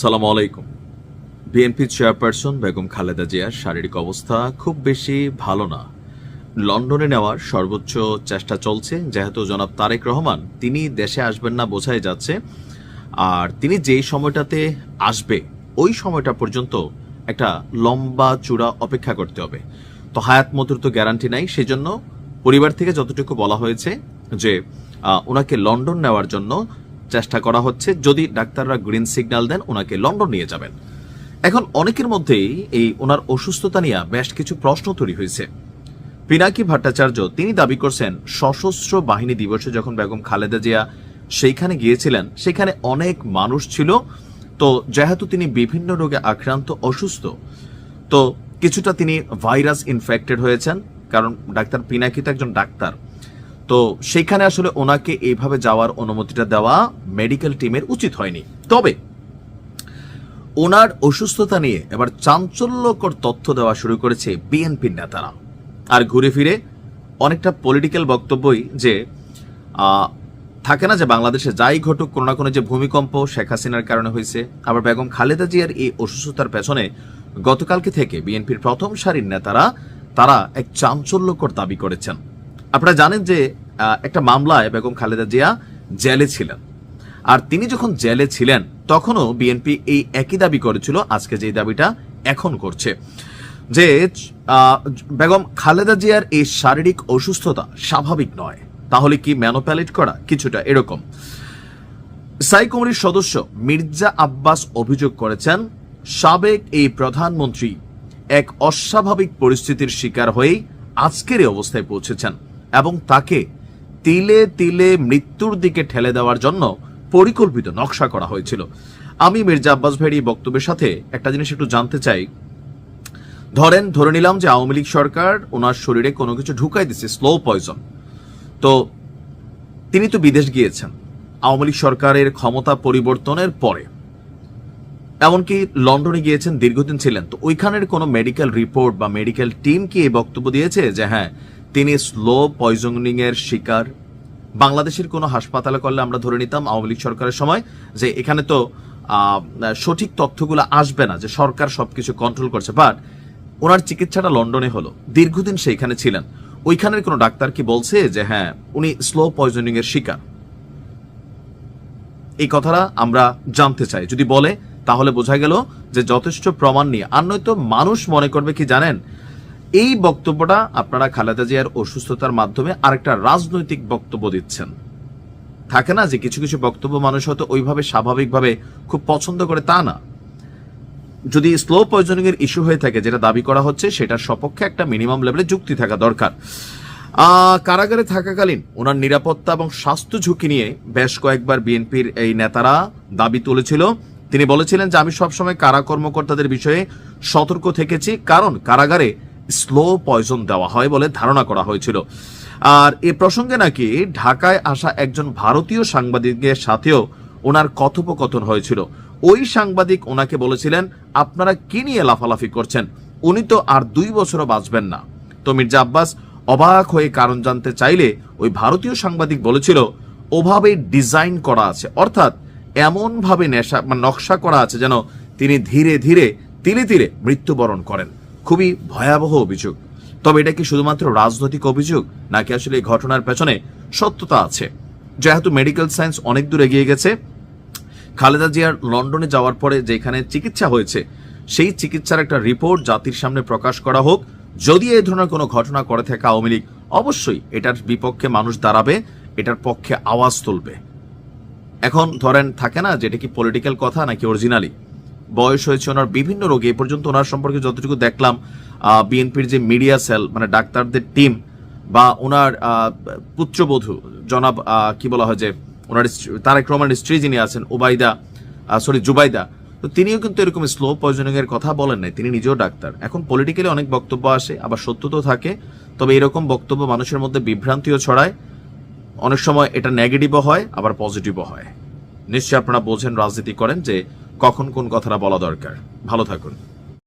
সালামু আলাইকুম। BNP chairperson Begum Khaleda জিয়ার শারীরিক অবস্থা খুব বেশি ভালো না। লন্ডনে নেওয়ার সর্বোচ্চ চেষ্টা চলছে, যেহেতু জনাব তারেক রহমান তিনি দেশে আসবেন না বোঝাই যাচ্ছে। আর তিনি যেই সময়টাতে আসবে ওই সময়টা পর্যন্ত একটা লম্বা চূড়া অপেক্ষা করতে হবে। তো হায়াত মতুর তো গ্যারান্টি নাই, সেজন্য পরিবার থেকে যতটুকু বলা হয়েছে যে ওনাকে লন্ডন নেওয়ার জন্য চেষ্টা করা হচ্ছে। যদি ডাক্তাররা গ্রিন সিগন্যাল দেন ওনাকে লন্ডন নিয়ে যাবেন। এখন অনেকের মধ্যেই এই ওনার অসুস্থতা নিয়ে বেশ কিছু প্রশ্ন তৈরি হয়েছে। পিনাকি ভট্টাচার্য তিনি দাবি করছেন সশস্ত্র বাহিনী দিবসে যখন বেগম খালেদা জিয়া সেইখানে গিয়েছিলেন সেখানে অনেক মানুষ ছিল। তো যেহেতু তিনি বিভিন্ন রোগে আক্রান্ত অসুস্থ, তো কিছুটা তিনি ভাইরাস ইনফেক্টেড হয়েছেন, কারণ ডাক্তার পিনাকি তো একজন ডাক্তার। তো সেইখানে আসলে ওনাকে এইভাবে যাওয়ার অনুমতিটা দেওয়া মেডিকেল টিমের উচিত হয়নি। তবে ওনার অসুস্থতা নিয়ে এবার চাঞ্চল্যকর তথ্য দেওয়া শুরু করেছে বিএনপির নেতারা। আর ঘুরে ফিরে অনেকটা পলিটিক্যাল বক্তব্যই, যে থাকে না যে বাংলাদেশে যাই ঘটুক কোনো না কোনো যে ভূমিকম্প শেখ হাসিনার কারণে হয়েছে, আবার বেগম খালেদা জিয়ার এই অসুস্থতার পেছনে গতকালকে থেকে বিএনপির প্রথম সারির নেতারা তারা এক চাঞ্চল্যকর দাবি করেছেন। আপনারা জানেন যে একটা মামলায় বেগম খালেদা জিয়া জেলে ছিলেন, আর তিনি যখন জেলে ছিলেন তখনও বিএনপি এই একই দাবি করেছিল, আজকে যে দাবিটা এখন করছে, যে বেগম খালেদা জিয়ার এই শারীরিক অসুস্থতা স্বাভাবিক নয়। তাহলে কি ম্যানোপ্যালেট করা? কিছুটা এরকম। স্থায়ী কমিটির সদস্য মির্জা আব্বাস অভিযোগ করেছেন সাবেক এই প্রধানমন্ত্রী এক অস্বাভাবিক পরিস্থিতির শিকার হয়েই আজকের এই অবস্থায় পৌঁছেছেন এবং তাকে তিলে তিলে মৃত্যুর দিকে ঠেলে দেওয়ার জন্য পরিকল্পিত নকশা করা হয়েছিল। আমি মির্জা আব্বাস ভাইয়ের এই বক্তব্যের সাথে একটা জিনিস একটু জানতে চাই। ধরে নিলাম যে আওয়ামী লীগ সরকার ওনার শরীরে কোনো কিছু ঢুকাই দিচ্ছে, স্লো পয়জন। তো তিনি তো বিদেশ গিয়েছেন আওয়ামী লীগ সরকারের ক্ষমতা পরিবর্তনের পরে, এমনকি লন্ডনে গিয়েছেন, দীর্ঘদিন ছিলেন। তো ওইখানের কোনো মেডিকেল রিপোর্ট বা মেডিকেল টিম কি এই বক্তব্য দিয়েছে যে হ্যাঁ তিনি স্লো পয়জনিং এর শিকার? বাংলাদেশের কোনো হাসপাতালে করলে আমরা ধরে নিতাম আওয়ামী লীগ সরকারের সময় যে এখানে তো সঠিক তথ্যগুলো আসবে না, যে সরকার সবকিছু কন্ট্রোল করছে। বাট ওনার চিকিৎসাটা লন্ডনে হলো, দীর্ঘদিন সেইখানে ছিলেন। ওইখানের কোনো ডাক্তার কি বলছে যে হ্যাঁ উনি স্লো পয়জনিং এর শিকার? এই কথাটা আমরা জানতে চাই। যদি বলে তাহলে বোঝা গেল যে যথেষ্ট প্রমাণ নিয়ে। আর নয়তো মানুষ মনে করবে কি জানেন, এই বক্তব্যটা আপনারা খালেদা জিয়ার অসুস্থতার মাধ্যমে আরেকটা রাজনৈতিক বক্তব্য দিচ্ছেন। থাকে না যে কিছু কিছু বক্তব্য মানুষ হয়তো ওইভাবে স্বাভাবিকভাবে খুব পছন্দ করে, তা না। যদি স্লো পয়জনিং এর ইস্যু হয়ে থাকে, যেটা দাবি করা হচ্ছে, সেটার সপক্ষে একটা মিনিমাম লেভেলে যুক্তি থাকা দরকার। কারাগারে থাকাকালীন ওনার নিরাপত্তা এবং স্বাস্থ্য ঝুঁকি নিয়ে বেশ কয়েকবার বিএনপির এই নেতারা দাবি তুলেছিল। তিনি বলেছিলেন যে আমি সবসময় কারা কর্মকর্তাদের বিষয়ে সতর্ক থেকেছি, কারণ কারাগারে স্লো পয়জন দেওয়া হয় বলে ধারণা করা হয়েছিল। আর এ প্রসঙ্গে নাকি ঢাকায় আসা একজন ভারতীয় সাংবাদিকের সাথেও ওনার কথোপকথন হয়েছিল। ওই সাংবাদিক ওনাকে বলেছিলেন আপনারা কি নিয়ে লাফালাফি করছেন, উনি তো আর 2 বছরও বাঁচবেন না। তো মির্জা আব্বাস অবাক হয়ে কারণ জানতে চাইলে ওই ভারতীয় সাংবাদিক বলেছিল ওভাবে ডিজাইন করা আছে, অর্থাৎ এমন ভাবে নকশা করা আছে যেন তিনি ধীরে ধীরে তিলে তিলে মৃত্যুবরণ করেন। খুবই ভয়াবহ অভিযোগ। তবে এটা কি শুধুমাত্র রাজনৈতিক অভিযোগ, নাকি আসলে এই ঘটনার পেছনে সত্যতা আছে? যেহেতু মেডিকেল সায়েন্স অনেক দূর এগিয়ে গেছে, খালেদা জিয়ার লন্ডনে যাওয়ার পরে যেখানে চিকিৎসা হয়েছে সেই চিকিৎসার একটা রিপোর্ট জাতির সামনে প্রকাশ করা হোক। যদি এই ধরনের কোনো ঘটনা করে থাকে আওয়ামী লীগ, অবশ্যই এটার বিপক্ষে মানুষ দাঁড়াবে, এটার পক্ষে আওয়াজ তুলবে। এখন ধরেন থাকে না যেটা কি পলিটিক্যাল কথা নাকি অরিজিনালি। বয়স হয়েছে ওনার, বিভিন্ন রোগে, এ পর্যন্ত ওনার সম্পর্কে যতটুকু দেখলাম বিএনপির যে মিডিয়া সেল মানে ডাক্তারদের টিম বা ওনার পুত্রবধূ জনাব কি বলা হয় যে ওনার তারেক রহমানের স্ত্রী যিনি আছেন জুবাইদা, তো তিনিও কিন্তু এরকম স্লো পয়জনিং এর কথা বলেন নাই, তিনি নিজেও ডাক্তার। এখন পলিটিক্যালি অনেক বক্তব্য আসে, আবার সত্য তো থাকে। তবে এরকম বক্তব্য মানুষের মধ্যে বিভ্রান্তিও ছড়ায়, অনেক সময় এটা নেগেটিভও হয় আবার পজিটিভও হয়। নিশ্চয়ই আপনারা বোঝেন, রাজনীতি করেন, যে কখন কোন কথাটা বলা দরকার। ভালো থাকুন।